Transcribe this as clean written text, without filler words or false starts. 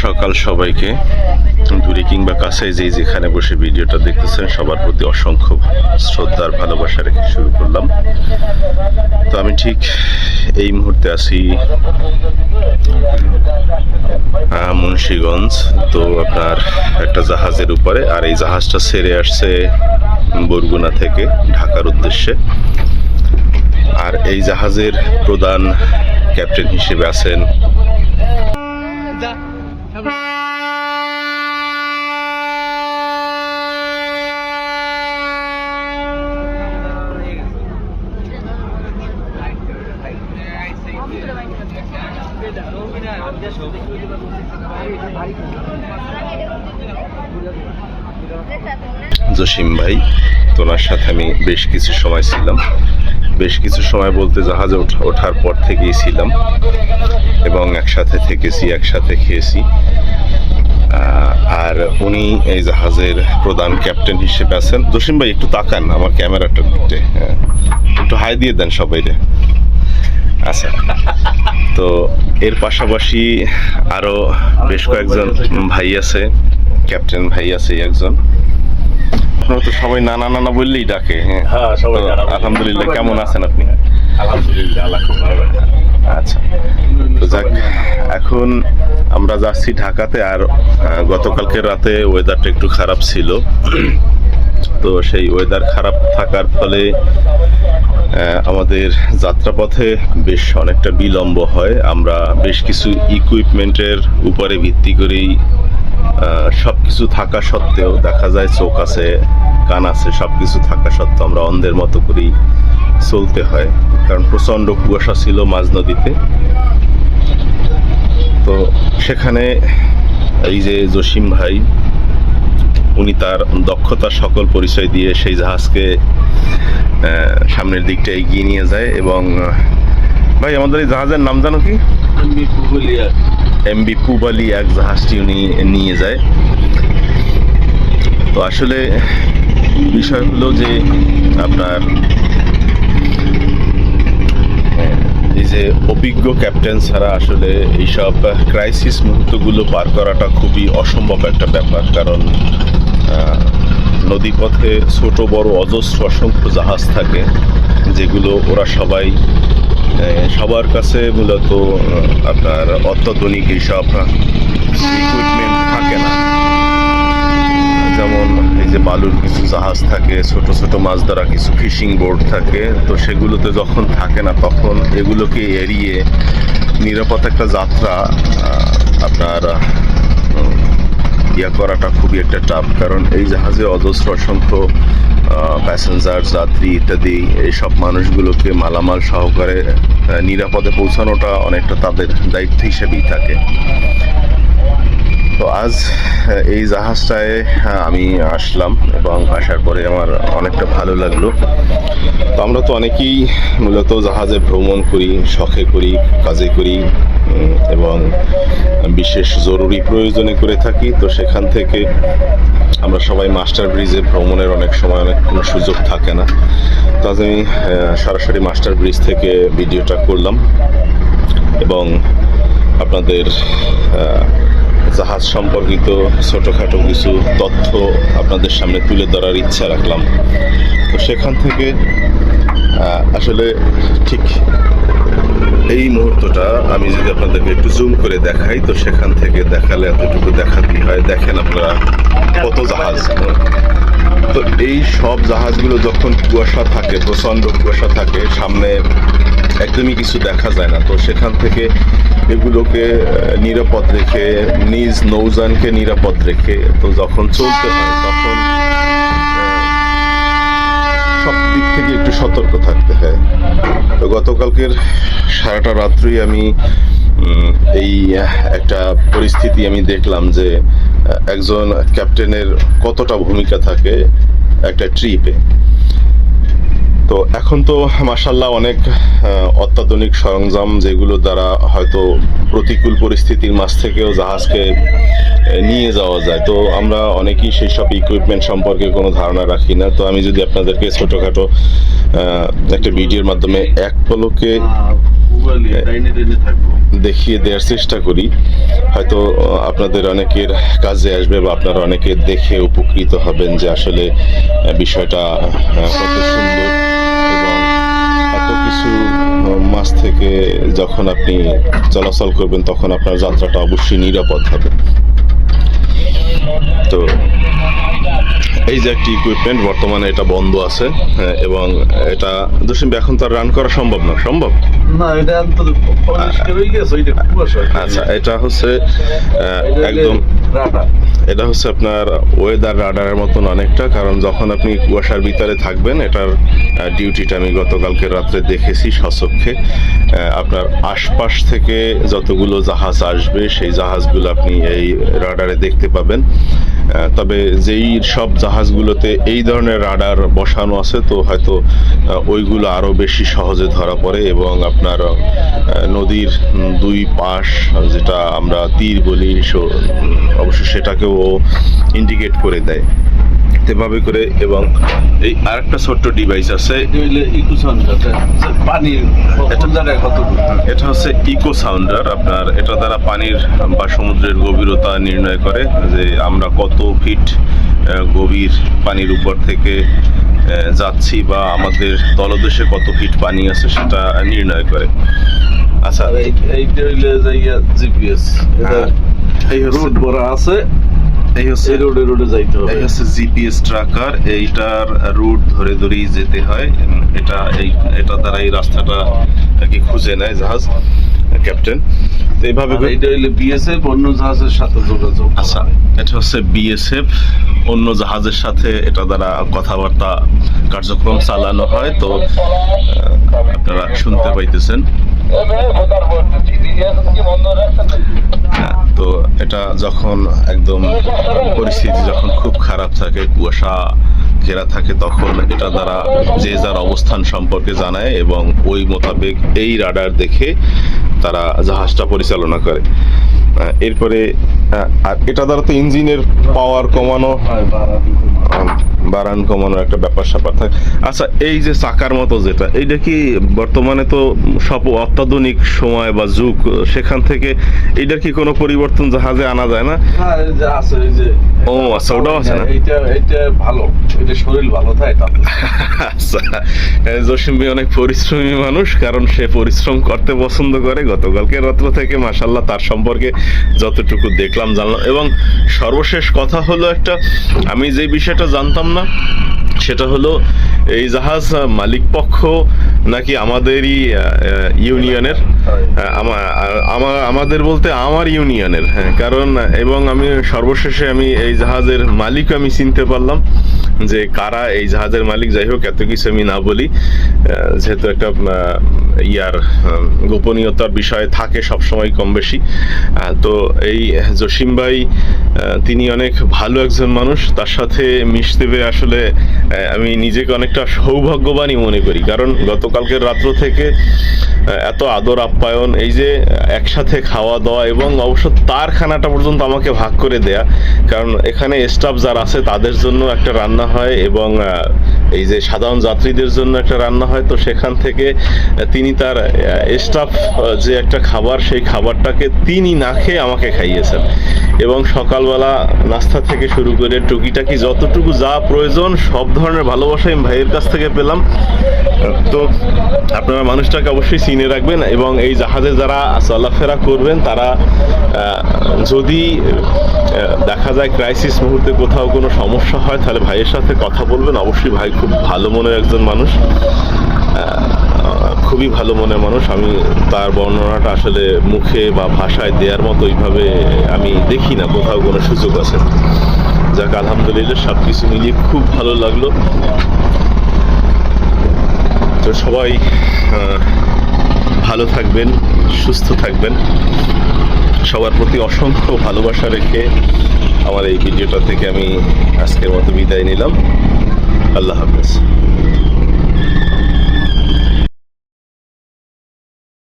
সকাল সবাইকে, দূরে কিংবা কাছে যেখানে বসে ভিডিওটা দেখতেছেন সবার প্রতি অসংখ্য শ্রদ্ধা আর ভালোবাসা রেখে শুরু করলাম। তো আমি ঠিক এই মুহূর্তে আছি মুন্সিগঞ্জ। তো আপনার একটা জাহাজের উপরে, আর এই জাহাজটা ছেড়ে আসছে বরগুনা থেকে ঢাকার উদ্দেশ্যে। আর এই জাহাজের প্রধান ক্যাপ্টেন হিসেবে আছেন জসিম ভাই। তো ওনার সাথে আমি বেশ কিছু সময় ছিলাম, বেশ কিছু সময় বলতে জাহাজে ওঠার পর থেকেই ছিলাম, এবং একসাথে থেকেছি, একসাথে খেয়েছি। আর উনি এই জাহাজের প্রধান ক্যাপ্টেন হিসেবে আছেন। জসিম ভাই একটু তাকান আমার ক্যামেরাটার দিকটা, একটু হাই দিয়ে দেন সবাইরে। আচ্ছা, তো এর পাশাপাশি আরো বেশ কয়েকজন ভাই আছে, ক্যাপ্টেন ভাই আছে একজন। আপনারা তো সবাই নানা নানা বললেই ডাকে। হ্যাঁ, সবাই আলহামদুলিল্লাহ। কেমন আছেন আপনি? আলহামদুলিল্লাহ, আল্লাহ খুব ভালো। আচ্ছা, তো যাক, এখন আমরা যাচ্ছি ঢাকাতে। আর গতকালকে রাতে ওয়েদারটা একটু খারাপ ছিল, তো সেই ওয়েদার খারাপ থাকার ফলে আমাদের যাত্রাপথে বেশ অনেকটা বিলম্ব হয়। আমরা বেশ কিছু ইকুইপমেন্টের উপরে ভিত্তি করেই সবকিছু থাকা সত্ত্বেও, দেখা যায় চোখ আছে, কান আছে, সবকিছু থাকা সত্ত্বেও আমরা অন্ধের মতো করেই চলতে হয়, কারণ প্রচণ্ড কুয়াশা ছিল মাঝ নদীতে। তো সেখানে এই যে জসিম ভাই, উনি তার দক্ষতার সকল পরিচয় দিয়ে সেই জাহাজকে সামনের দিকটা এগিয়ে নিয়ে যায়। এবং ভাই, আমাদের এই জাহাজের নাম জানো কি? এমবি পুবালি এক জাহাজটি উনি নিয়ে যায়। তো আসলে বিষয় হলো যে আপনার এই যে অভিজ্ঞ ক্যাপ্টেন ছাড়া আসলে এইসব ক্রাইসিস মুহূর্তগুলো পার করাটা খুবই অসম্ভব একটা ব্যাপার। কারণ নদীপথে ছোট বড় অজস্র অসংখ্য জাহাজ থাকে, যেগুলো ওরা সবার কাছে মূলত আপনার অত্যাধুনিক এইসব ইকুইপমেন্ট থাকে না। যেমন এই যে বালুর কিছু জাহাজ থাকে, ছোট ছোট মাছ ধরা কিছু ফিশিং বোর্ড থাকে, তো সেগুলোতে যখন থাকে না তখন এগুলোকে এড়িয়ে নিরাপদ একটা যাত্রা আপনার করাটা খুবই একটা টাফ। কারণ এই জাহাজে অজস্র অসংখ্য প্যাসেঞ্জার, যাত্রী ইত্যাদি এইসব মানুষগুলোকে মালামাল সহকারে নিরাপদে পৌঁছানোটা অনেকটা তাদের দায়িত্ব হিসেবেই থাকে। তো আজ এই জাহাজটায় আমি আসলাম, এবং আসার পরে আমার অনেকটা ভালো লাগলো। তো আমরা তো অনেকেই মূলত জাহাজে ভ্রমণ করি, শখে করি, কাজে করি, এবং বিশেষ জরুরি প্রয়োজনে করে থাকি। তো সেখান থেকে আমরা সবাই মাস্টার ব্রিজে ভ্রমণের অনেক সময় অনেক কোনো সুযোগ থাকে না। তো আজ আমি সরাসরি মাস্টার ব্রিজ থেকে ভিডিওটা করলাম, এবং আপনাদের জাহাজ সম্পর্কিত ছোটোখাটো কিছু তথ্য আপনাদের সামনে তুলে ধরার ইচ্ছা রাখলাম। তো সেখান থেকে আসলে ঠিক এই মুহূর্তটা আমি যদি আপনাদেরকে একটু জুম করে দেখাই, তো সেখান থেকে দেখালে এতটুকু দেখাতেই হয়। দেখেন আপনারা কত জাহাজ। তো এই সব জাহাজগুলো যখন কুয়াশা থাকে, প্রচণ্ড কুয়াশা থাকে, সামনে একদমই কিছু দেখা যায় না, তো সেখান থেকে এগুলোকে নিরাপদ রেখে, নিজ নৌযানকে নিরাপদ রেখে তো যখন চলতে হয়, তখন সব দিক থেকে একটু সতর্ক থাকতে হয়। তো গতকালকের সারাটা রাত্রি আমি এই একটা পরিস্থিতি আমি দেখলাম যে একজন ক্যাপ্টেনের কতটা ভূমিকা থাকে একটা ট্রিপে। তো এখন তো মাশাআল্লাহ অনেক অত্যাধুনিক সরঞ্জাম, যেগুলো দ্বারা হয়তো প্রতিকূল পরিস্থিতির মাঝ থেকেও জাহাজকে নিয়ে যাওয়া যায়। তো আমরা অনেকেই সেই সব ইকুইপমেন্ট সম্পর্কে কোনো ধারণা রাখি না। তো আমি যদি আপনাদেরকে ছোটোখাটো একটা ভিডিওর মাধ্যমে এক পলকে দেখিয়ে দেওয়ার চেষ্টা করি, হয়তো আপনাদের অনেকের কাজে আসবে বা আপনারা অনেকে দেখে উপকৃত হবেন যে আসলে বিষয়টা কত সুন্দর এবং এত কিছু মাছ থেকে যখন আপনি চলাচল করবেন তখন আপনার যাত্রাটা অবশ্যই নিরাপদ হবে। তো এই যে একটি ইকুইপমেন্ট বর্তমানে এটা বন্ধ আছে, এবং এটা জসিম এখন তো রান করা সম্ভব না। সম্ভব না, এটা তো পরিষ্কার হয়ে গেছে, ওইটা কুয়াশা। আচ্ছা, এটা হচ্ছে একদম এটা হচ্ছে আপনার ওয়েদার রাডারের মতন অনেকটা, কারণ যখন আপনি কুয়াশার ভিতরে থাকবেন এটার ডিউটিটা আমি গতকালকে রাত্রে দেখেছি স্বচক্ষে। আপনার আশপাশ থেকে যতগুলো জাহাজ আসবে সেই জাহাজগুলো আপনি এই রাডারে দেখতে পাবেন। তবে যেই সব জাহাজগুলোতে এই ধরনের রাডার বসানো আছে তো হয়তো ওইগুলো আরও বেশি সহজে ধরা পড়ে এবং আপনার নদীর দুই পাশ যেটা আমরা তীর বলি অবশ্য সেটাকেও ইন্ডিকেট করে দেয় এভাবে করে। এবং এই আরেকটা ছোট্ট ডিভাইস আছে, এটা হচ্ছে ইকো সাউন্ডার। আপনার এটা দ্বারা পানির বা সমুদ্রের গভীরতা নির্ণয় করে যে আমরা কত ফিট গভীর পানির উপর থেকে যাচ্ছি বা আমাদের তলদেশে কত ফিট পানি আছে সেটা নির্ণয় করে। আচ্ছা, এইটা হইলে যাইয়া জিপিএস, এই রুট ভরা আছে, এই হচ্ছে রোডে যাইতে হবে। এই হচ্ছে জিপিএস ট্র্যাকার, এইটার রুট ধরে ধরেই যেতে হয়। এটা দ্বারা এই রাস্তাটা কি খুঁজে নেয় জাহাজ ক্যাপ্টেন। তো এইভাবে এটা হইলে বিএসএফ অন্য জাহাজের সাথে যোগাযোগ। আচ্ছা, এটা হচ্ছে বিএসএফ অন্য জাহাজের সাথে এটা দ্বারা কথাবার্তা কার্যক্রম চালানো হয়। তো আপনারা শুনতে পাইতেছেন। তো এটা যখন একদম পরিস্থিতি যখন খুব খারাপ থাকে, কুয়াশা ঘেরা থাকে, তখন এটা দ্বারা যে যার অবস্থান সম্পর্কে জানায় এবং ওই মোতাবেক এই রাডার দেখে তারা জাহাজটা পরিচালনা করে। এরপরে আর এটা দ্বারা তো ইঞ্জিনের পাওয়ার কমানো, বাড়ান কমানোর একটা ব্যাপার স্যাপার থাকে। আচ্ছা, এই যে চাকার মতো যেটা, এইটা কি বর্তমানে তো সব অত্যাধুনিক সময় বা যুগ, সেখান থেকে এইটার কি কোনো পরিবর্তন জাহাজে আনা যায় না? ও আচ্ছা, ওটাও আছে না? এটা ভালো, এটা শরীর ভালো থাকে। আচ্ছা, জসিম ভাই অনেক পরিশ্রমী মানুষ, কারণ সে পরিশ্রম করতে পছন্দ করে। গতকালকে রাত্র থেকে মাশাআল্লাহ তার সম্পর্কে যতটুকু দেখলাম জানলাম। এবং সর্বশেষ কথা হলো একটা, আমি যে বিষয়টা জানতাম না সেটা হলো এই জাহাজ মালিক পক্ষ নাকি আমাদেরই ইউনিয়নের, আমাদের বলতে আমার ইউনিয়নের। হ্যাঁ, কারণ এবং আমি সর্বশেষে আমি এই জাহাজের মালিক আমি চিনতে পারলাম যে কারা এই জাহাজের মালিক। যাই হোক, এত কিছু আমি না বলি, যেহেতু একটা গোপনীয়তার বিষয় থাকে সবসময় কম বেশি। তো এই জসিম ভাই তিনি অনেক ভালো একজন মানুষ, তার সাথে মিশতে পেরে আসলে আমি নিজেকে অনেকটা সৌভাগ্যবানই মনে করি। কারণ গতকালকের রাত্র থেকে এত আদর আপ্যায়ন, এই যে একসাথে খাওয়া দাওয়া এবং অবশ্য তার খানাটা পর্যন্ত আমাকে ভাগ করে দেয়া, কারণ এখানে স্টাফ যারা আছে তাদের জন্য একটা রান্না হয় এবং এই যে সাধারণ যাত্রীদের জন্য একটা রান্না হয়। তো সেখান থেকে তিনি তার স্টাফ যে একটা খাবার, সেই খাবারটাকে তিনি না খেয়ে আমাকে খাইয়েছেন এবং সকালবেলা নাস্তা থেকে শুরু করে টুকিটাকি যতটুকু যা প্রয়োজন সব ধরনের ভালোবাসা আমি ভাইয়ের কাছ থেকে পেলাম। তো আপনারা মানুষটাকে অবশ্যই চিনে রাখবেন এবং এই জাহাজে যারা চলাফেরা করবেন তারা যদি দেখা যায় ক্রাইসিস মুহূর্তে কোথাও কোনো সমস্যা হয় তাহলে ভাইয়ের সাথে কথা বলবেন। অবশ্যই ভাই খুব ভালো মনের একজন মানুষ, খুবই ভালো মনের মানুষ। আমি তার বর্ণনাটা আসলে মুখে বা ভাষায় দেওয়ার মতো ওইভাবে আমি দেখি না কোথাও কোনো সুযোগ আছে। যাক, আলহামদুলিল্লাহ সব কিছু মিলিয়ে খুব ভালো লাগলো। তো সবাই ভালো থাকবেন, সুস্থ থাকবেন। সবার প্রতি অসংখ্য ভালোবাসা রেখে আমার এই ভিডিওটা থেকে আমি আজকের মতো বিদায় নিলাম। আল্লাহ হাফেজ।